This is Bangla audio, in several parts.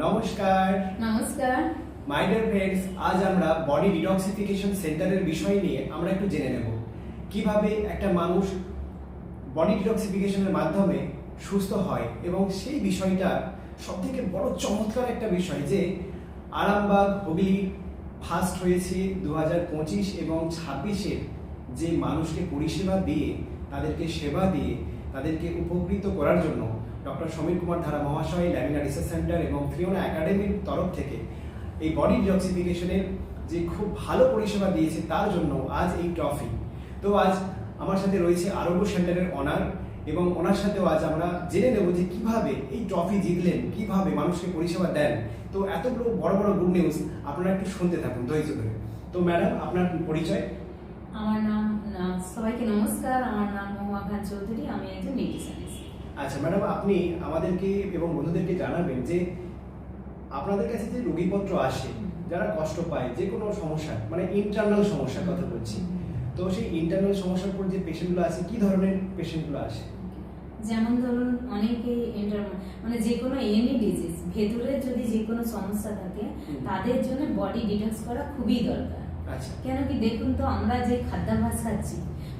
নমস্কার। নমস্কার। মাই ডিয়ার ফ্রেন্ডস, আজ আমরা বডি ডিটক্সিফিকেশন সেন্টারের বিষয় নিয়ে আমরা একটু জেনে নেব কিভাবে একটা মানুষ বডি ডিটক্সিফিকেশনের মাধ্যমে সুস্থ হয় এবং সেই বিষয়টা সবথেকে বড় চমৎকার একটা বিষয় যে আরামবাগ হুগলি ফার্স্ট হয়েছে 2025 এবং 26-এর যে মানুষকে পরিষেবা দিয়ে তাদেরকে সেবা দিয়ে তাদেরকে উপকৃত করার জন্য ডক্টর সমীর কুমার ধারা মহাশয় ল্যামিনা রিসার্চ সেন্টার এবং ফিওনা একাডেমির তরফ থেকে এই বডি ডিটক্সিফিকেশনের যে খুব ভালো পরিষেবা দিয়েছে তার জন্য আজ এই ট্রফি। তো আজ আমার সাথে রয়েছে আরোগ্য সেন্টারের অনার এবং ওনার সাথেও আজ আমরা জেনে নেব যে কিভাবে এই ট্রফি জিতলেন, কিভাবে মানুষকে পরিষেবা দেন। তো এতগুলো বড় বড় গুড নিউজ আপনারা একটু শুনতে থাকুন ধৈর্য ধরে। তো ম্যাডাম, আপনার পরিচয়? আমার নাম সবাইকে নমস্কার। আমার নাম মহুয়া খান চৌধুরী, আমি একজন নিউট্রিশনিস্ট। আচ্ছা ম্যাডাম, আপনি আমাদেরকে এবং বন্ধুদেরকে জানাবেন যে আপনাদের কাছে যে রোগীপত্র আসে, যারা কষ্ট পায় যে কোনো সমস্যা, মানে ইন্টারনাল সমস্যার কথা বলছি, তো সেই ইন্টারনাল সমস্যার উপর যে পেশেন্টগুলো আসে, কি ধরনের পেশেন্টগুলো আসে? যেমন ধরুন অনেকে মানে যে কোনো এনি ডিজিজ ভেতরে যদি যে কোনো সমস্যা থাকে তাদের জন্য বডি ডিটক্স করা খুবই দরকার। আচ্ছা, কেন কি দেখুন তো, আমরা যে খাদ্যাভ্যাস খাচ্ছি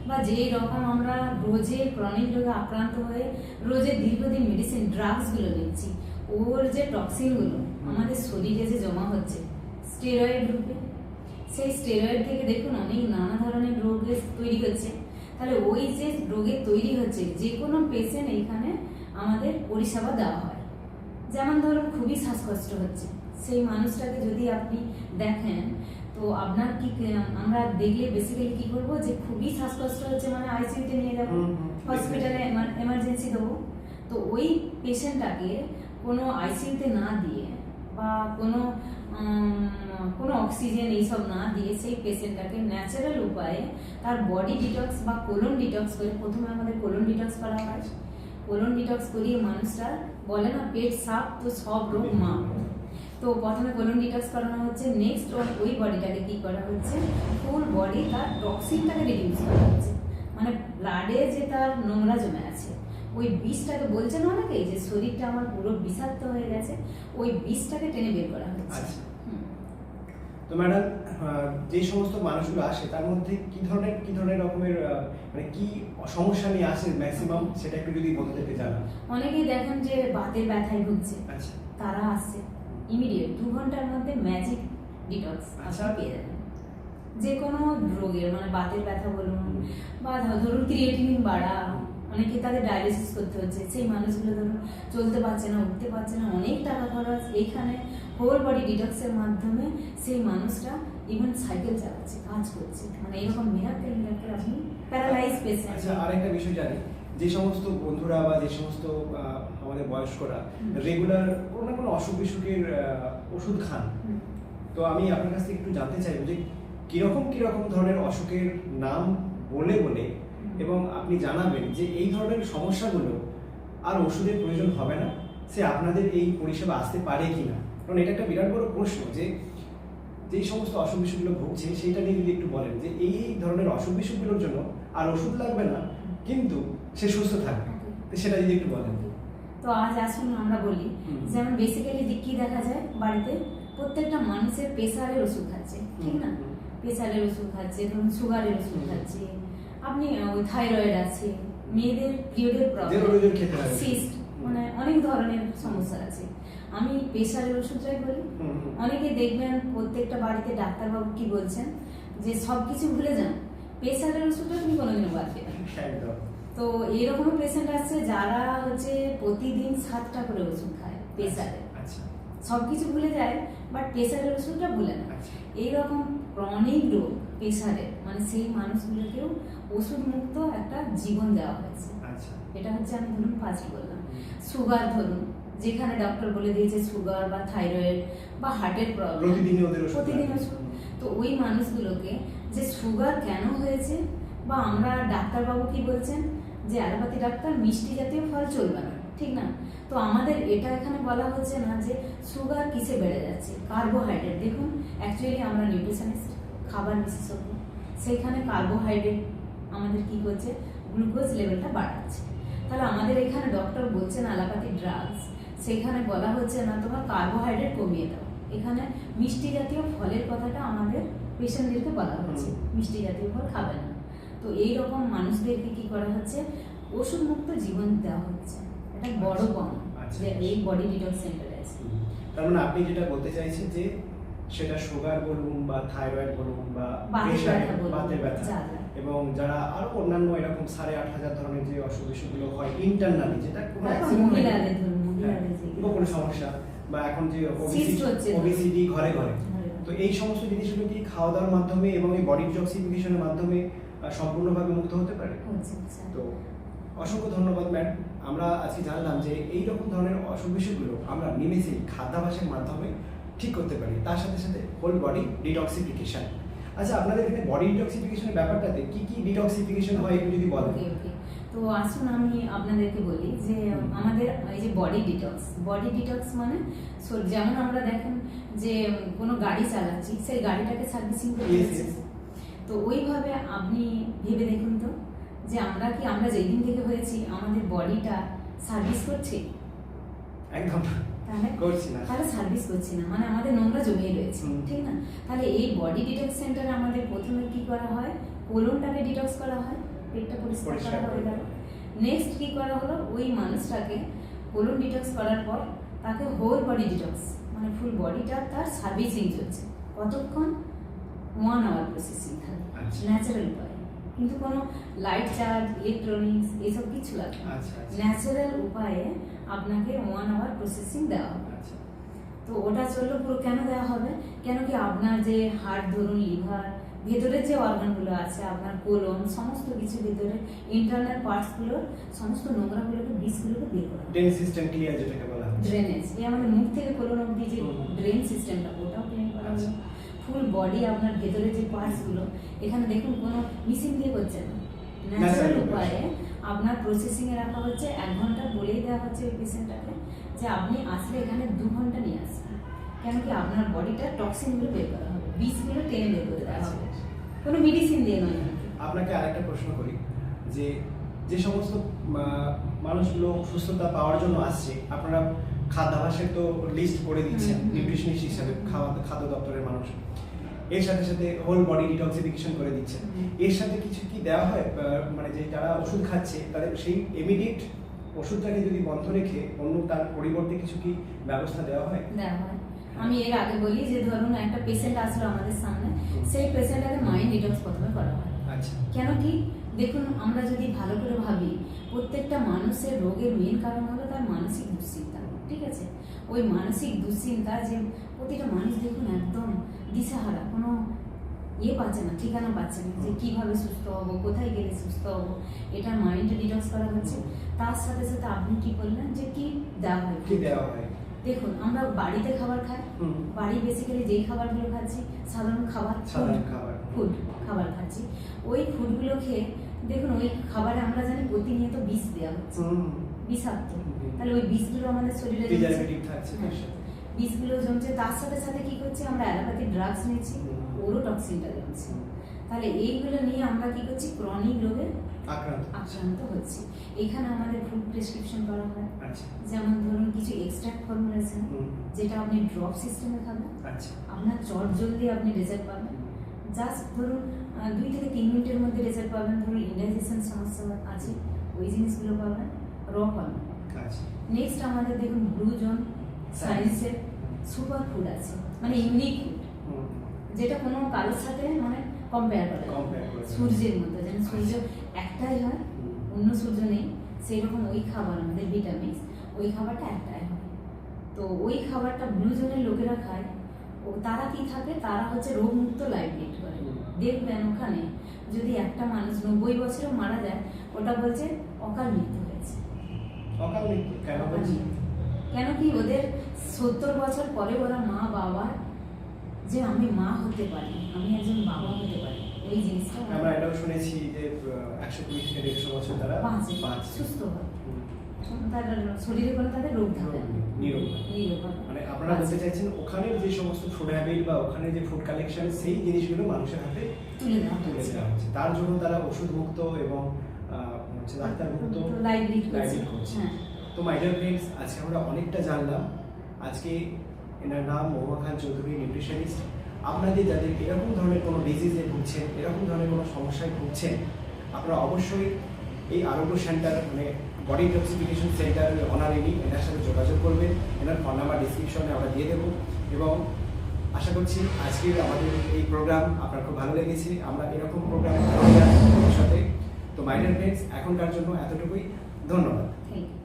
বা যে রকম আমরা রোজে ক্রনিক রোগে আক্রান্ত হয়ে রোজে দীর্ঘদিন মেডিসিন ড্রাগসগুলো নিচ্ছি, ওর যে টক্সিনগুলো আমাদের শরীরে যে জমা হচ্ছে স্টেরয়েড রূপে, সেই স্টেরয়েড থেকে দেখুন অনেক নানা ধরনের রোগ তৈরি হচ্ছে। তাহলে ওই যে রোগের তৈরি হচ্ছে, যে কোনো পেশেন্ট এইখানে আমাদের পরিষেবা দেওয়া হয়। যেমন ধরুন খুবই শ্বাসকষ্ট হচ্ছে, সেই মানুষটাকে যদি আপনি দেখেন তো আপনার কি, আমরা দেখলে বেসিক্যালি কি করবো যে খুবই শ্বাসকষ্ট হচ্ছে মানে আইসিইউতে নিয়ে যাবো, হসপিটালে এমার্জেন্সি দেবো। তো ওই পেশেন্টটাকে কোনো আইসিইউতে না দিয়ে বা কোনো অক্সিজেন এইসব না দিয়ে সেই পেশেন্টটাকে ন্যাচারাল উপায়ে তার বডি ডিটক্স বা কোলন ডিটক্স করে, প্রথমে আমাদের কোলন ডিটক্স করা হয়। কোলন ডিটক্স করিয়ে মানুষটার বলে না পেট সাফ তো সব রোগ মা। তো প্রথমে কোলন ডিটক্স করানো হচ্ছে, নেক্সট ওই বডিটাকে কি করা হচ্ছে, ফুল বডি তার টক্সিনটাকে রিডিউস করা হচ্ছে। মানে ব্লাডে যে তার নোংরা জমে আছে, ওই বিষটাকে বলছে না অনেকেই যে শরীরটা আমার পুরো বিষাক্ত হয়ে গেছে, ওই বিষটাকে টেনে বের করা হচ্ছে। তো ম্যাডাম, যে সমস্ত মানুষগুলো আসে তার মধ্যে কি ধরনের রকমের মানে কি সমস্যা নিয়ে আসে ম্যাক্সিমাম, সেটা একটু যদি বন্ধুদেরকে জানান। অনেকেই দেখেন যে বাতের ব্যথায় ভুগছে, আচ্ছা, তারা আসছে ইমিডিয়েট 2 ঘন্টার মধ্যে ম্যাজিক ডিটক্স আপনারা পেয়ে যাবেন। যে কোনো রোগের মানে বাতের ব্যথা বলুন বা ধরুন ক্রিয়েটিনিন বাড়া, অনেকে তাদের ডায়ালিসিস করতে হচ্ছে, সেই মানুষগুলো ধরুন চলতে পারছে না, উঠতে পারছে না, অনেক টাকা খরচ। এইখানে হোল বডি ডিটক্সের মাধ্যমে সেই মানুষটা ইভেন সাইকেল চালাচ্ছে, কাজ করছে, মানে এরকম মিরাকেল আপনি প্যারালাইজ পেশেন্ট। আচ্ছা, আরেকটা বিষয় জানি, যে সমস্ত বন্ধুরা বা যে সমস্ত আমাদের বয়স্করা রেগুলার কোনো না কোনো অসুখ বিসুখের ওষুধ খান, তো আমি আপনার কাছ থেকে একটু জানতে চাইবো যে কিরকম ধরনের অসুখের নাম বলে এবং আপনি জানাবেন যে এই ধরনের সমস্যাগুলো আর ওষুধের প্রয়োজন হবে না, সে আপনাদের এই পরিষেবা আসতে পারে কিনা। কারণ এটা একটা বিরাট বড় প্রশ্ন যে যেই সমস্ত অসুখ বিসুখগুলো ভুগছে সেইটা নিয়ে যদি একটু বলেন যে এই ধরনের অসুখ বিসুখগুলোর জন্য আর ওষুধ লাগবে না, কিন্তু সে সুস্থ থাকবে, তো সেটা যদি একটু বলেন। তো আজ আসুন আমরা বলি, যেমন বেসিক্যালি কি দেখা যায় বাড়িতে প্রত্যেকটা মানুষের প্রেসারের ওষুধ খাচ্ছে, ঠিক না? প্রেসারের ওষুধ খাচ্ছে, ধরুন সুগারের ওষুধ খাচ্ছে, আপনি ওই থাইরয়েড আছে, মেয়েদের পিরিয়ডের প্রবলেম, সিস্ট, মানে অনেক ধরনের সমস্যা আছে। আমি প্রেসারের ওষুধটাই বলি। অনেকে দেখবেন প্রত্যেকটা বাড়িতে ডাক্তারবাবু কি বলছেন যে সব কিছু ভুলে যান, প্রেসারের ওষুধটা তুমি কোনোদিনও বাদ দেবে না। তো এরকম পেশেন্ট আছে যারা হচ্ছে প্রতিদিন 7টা করে ওষুধ খায় প্রেসারের, সবকিছু ভুলে যায় বাট প্রেসারের ওষুধটা ভুলে না। এইরকম ক্রনিক রোগ প্রেসারের, মানে সেই মানুষগুলোকেও ওষুধ মুক্ত একটা জীবন দেওয়া হয়েছে। এটা হচ্ছে আমি ধরুন ফার্স্ট বললাম। সুগার ধরুন, যেখানে ডক্টর বলে দিয়েছে সুগার বা থাইরয়েড বা হার্টের প্রবলেম প্রতিদিন ওষুধ, তো ওই মানুষগুলোকে যে সুগার কেন হয়েছে বা আমরা ডাক্তারবাবু কি বলছেন যে অ্যালোপ্যাথি ডাক্তার মিষ্টি জাতীয় ফল চলবে না, ঠিক না? তো আমাদের এটা এখানে বলা হচ্ছে না যে সুগার কিসে বেড়ে যাচ্ছে, কার্বোহাইড্রেট। দেখুন অ্যাকচুয়ালি আমরা নিউট্রিশনিস্ট, খাবার বিশেষজ্ঞ, সেইখানে কার্বোহাইড্রেট আমাদের কি করছে, গ্লুকোজ লেভেলটা বাড়াচ্ছে। তাহলে আমাদের এখানে ডক্টর বলছেন অ্যালোপ্যাথি ড্রাগস, সেখানে বলা হচ্ছে না তোমার কার্বোহাইড্রেট কমিয়ে দাও, এখানে মিষ্টি জাতীয় ফলের কথাটা আমাদের পেশেন্টদেরকে বলা হচ্ছে, মিষ্টি জাতীয় ফল খাবে না। তো এই রকম মানুষদেরকে কি করা হচ্ছে, ওষুধ মুক্ত জীবন দেওয়া হচ্ছে। এটা বড় পাওনা যে এই বডি ডিটক্স সেন্টারে আছে। তার মানে আপনি যেটা বলতে চাইছেন যে সেটা সুগার বলুন বা থাইরয়েড বলুন বা বাতের ব্যথা এবং যারা আরো অন্যান্য এরকম 8,500 ধরনের যে অসুখ বিসুখগুলো হয় ইন্টারনালি, যেটা কোনো কোনো সমস্যা বা এখন যে ওবেসিটি ঘরে ঘরে, তো এই সমস্ত জিনিসগুলো কি খাওয়া দাওয়ার মাধ্যমে এবং এই বডি ডিটক্সিফিকেশনের মাধ্যমে সম্পূর্ণভাবে মুক্ত হতে পারে? তো অসংখ্য ধন্যবাদ ম্যাডাম। আমরা আজকে জানলাম যে এই রকম ধরনের অসুখ বিসুখগুলো আমরা নিমেষেই খাদ্যাভ্যাসের মাধ্যমে ঠিক করতে পারি, তার সাথে সাথে হোল বডি ডিটক্সিফিকেশন। আচ্ছা, আপনাদের এখানে বডি ডিটক্সিফিকেশনের ব্যাপারটাতে কি কি ডিটক্সিফিকেশন হয় একটু যদি বলেন। তো আসুন আমি আপনাদেরকে বলি যে আমাদের এই যে বডি ডিটক্স মানে যেমন আমরা দেখেন যে কোনো গাড়ি চালাচ্ছি, সেই গাড়িটাকে সার্ভিসিং করতে হচ্ছে, তো ওইভাবে আপনি ভেবে দেখুন তো যে আমরা যেই দিন থেকে হয়েছি আমাদের বডিটা সার্ভিস করছে? একদম তাহলে সার্ভিস করছি না, মানে আমাদের নোংরা জমিয়ে রয়েছে, ঠিক না? তাহলে এই বডি ডিটক্স সেন্টারে আমাদের প্রথমে কি করা হয়, কোলনটাকে ডিটক্স করা হয়, পেটটা পরিষ্কার করা হয়ে গেল। নেক্সট কি করা হলো, ওই মানুষটাকে কোলন ডিটক্স করার পর তাকে হোল বডি ডিটক্স মানে ফুল বডিটা তার সার্ভিসিং চলছে। কতক্ষণ? 1 আওয়ার প্রসেসিং থাকে ন্যাচারাল উপায়ে, কিন্তু কোনো লাইট চার্জ ইলেকট্রনিক্স এসব কিছু লাগে না, ন্যাচারাল উপায়ে আপনাকে 1 আওয়ার প্রসেসিং দেওয়া হবে। তো ওটা চললো পুরো। কেন দেওয়া হবে? কেন কি আপনার যে হার্ট ধরুন, লিভার, ভেতরের যে অর্গানগুলো আছে, আপনার কোলন, সমস্ত কিছু ভেতরে ইন্টারনাল পার্টসগুলোর সমস্ত নোংরাগুলোকে, বিষগুলোকে বের করা, ড্রেন সিস্টেম ক্লিয়ার যেটাকে বলা হয়, ড্রেনেজ। এই আমাদের মুখ থেকে কোলন অবধি যে ড্রেন সিস্টেমটা, ওটাও ক্লিন করা হবে। ফুল বডি আপনার ভেতরে যে পার্টসগুলো, এখানে দেখুন কোনো মেশিন দিয়ে করছে না, ন্যাচারাল উপায়ে আপনার প্রসেসিং এ রাখা হচ্ছে। 1 ঘন্টা বলেই দেওয়া হচ্ছে ওই পেশেন্টটাকে যে আপনি আসলে এখানে 2 ঘন্টা নিয়ে আসবেন, কেন কি আপনার বডিটা টক্সিনগুলো বের করা হবে, বিষগুলো টেনে বের করে দেওয়া হবে, কোনো মেডিসিন দিয়ে নয়। আপনাকে আরেকটা প্রশ্ন করি, যে যে সমস্ত মানুষগুলো সুস্থতা পাওয়ার জন্য আসছে, আপনারা খাদ্যাভ্যাসের তো লিস্ট করে দিচ্ছেন নিউট্রিশনিস্ট হিসাবে, খাদ্য দপ্তরের মানুষ, এর সাথে সাথে হোল বডি ডিটক্সিফিকেশন করে দিচ্ছেন, এর সাথে কিছু কি দেওয়া হয়, মানে যে যারা ওষুধ খাচ্ছে তাদের সেই ইমিডিয়েট ওষুধটাকে যদি বন্ধ রেখে অন্য তার পরিবর্তে কিছু কি ব্যবস্থা দেওয়া হয়? আমি এর আগে বলি যে ধরুন একটা পেশেন্ট আসলো আমাদের সামনে, সেই পেশেন্টটাকে মাইন্ড ডিটক্স প্রথমে করা হয়। আচ্ছা, কেন কি দেখুন, আমরা যদি ভালো করে ভাবি, প্রত্যেকটা মানুষের রোগের মেন কারণ হলো তার মানসিক দুশ্চিন্তা, ঠিক আছে? ওই মানসিক দুশ্চিন্তা যে প্রতিটা মানুষ দেখুন একদম দিশাহারা, কোনো পাচ্ছে না, ঠিকানা পাচ্ছে না যে কিভাবে সুস্থ হবো, কোথায় গেলে সুস্থ হবো, এটা মাইন্ড ডিটক্স করা হচ্ছে। তার সাথে সাথে আপনি কি বললেন যে কি দেওয়া হয়, দেখুন আমরা বাড়িতে খাবার খাই, বাড়ি বেসিক্যালি যেই খাবারগুলো খাচ্ছি সাধারণ ফুড খাবার খাচ্ছি, ওই ফুডগুলো খেয়ে দেখুন ওই খাবারে আমরা জানি প্রতিনিয়ত বিষ দেওয়া হচ্ছে, বিষাক্ত। তাহলে ওই বিষগুলো আমাদের শরীরে বিষগুলো জমছে, তার সাথে সাথে কি করছে, আমরা অ্যালোপ্যাথিক ড্রাগস নিচ্ছি, ওরও টক্সিনটা জমছে। তাহলে এইগুলো নিয়ে আমরা কি করছি, ক্রনিক রোগে আক্রান্ত হচ্ছি। এখানে আমাদের ফুড প্রেসক্রিপশন করা হয়, যেমন ধরুন কিছু এক্সট্রাক্ট ফর্মুলেশন, যেটা আপনি ড্রপ সিস্টেমে খাবেন, আপনার চট জলদি আপনি রেজাল্ট পাবেন, জাস্ট ধরুন 2 থেকে 3 মিনিটের মধ্যে রেজাল্ট পাবেন। ধরুন ইনডাইজেশন সমস্যা আছে, ওই জিনিসগুলো পাবেন, র পাবেন। নেক্সট আমাদের দেখুন ব্লু জোন সায়েন্সের সুপার ফুড আছে, মানে ইউনিক ফুড, যেটা কোনো কারোর সাথে মানে কম্পেয়ার করে, সূর্যের মতো, যেন সূর্য একটাই হয়, অন্য সূর্য নেই, সেই রকম ওই খাবার আমাদের ভিটামিন, ওই খাবারটা একটাই হয়। তো ওই খাবারটা ব্লু জোনের লোকেরা খায়, ও তারা কি থাকে, তারা হচ্ছে রোগমুক্ত লাইফ লিড করে। দেখবেন ওখানে যদি একটা মানুষ 90 বছরে মারা যায়, ওটা বলছে অকাল মৃত্যু হয়েছে। কেন কি ওদের 70 বছর পরে ওরা মা বাবা যে আমি মা হতে পারি, আমি একজন বাবা হতে পারি, ওই জিনিসটা আমরা এটাও শুনেছি যে 120 থেকে 150 বছর তারা সুস্থ হয়, তাদের শরীরে কোনো তাদের রোগ থাকে না, নিরোগ। মানে আপনারা বলতে চাইছেন ওখানে যে সমস্ত ফুড হ্যাবিট বা ওখানে যে ফুড কালেকশন, সেই জিনিসগুলো মানুষের হাতে তুলে দেওয়া হচ্ছে, তার জন্য তারা ওষুধ মুক্ত এবং ডাক্তার মুক্ত লাইভ লিড করছে। তো মাই ডিয়ার ফ্রেন্ডস, আজকে আমরা অনেকটা জানলাম। আজকে এনার নাম মহুয়া খান চৌধুরী, নিউট্রিশনিস্ট। আপনাদের যাদের এরকম ধরনের কোনো ডিজিজে ভুগছেন, এরকম ধরনের কোনো সমস্যায় ভুগছেন, আপনারা অবশ্যই এই আরোগ্য সেন্টার মানে বডি ডিটক্সিফিকেশন সেন্টার অনারেরই এনার সাথে যোগাযোগ করবেন। এনার ফোন নাম্বার ডিসক্রিপশনে আমরা দিয়ে দেবো এবং আশা করছি আজকের আমাদের এই প্রোগ্রাম আপনার খুব ভালো লেগেছে। আমরা এরকম প্রোগ্রাম সাথে। তো মাই ডিয়ার ফ্রেন্ডস, এখনকার জন্য এতটুকুই। ধন্যবাদ। Thank you.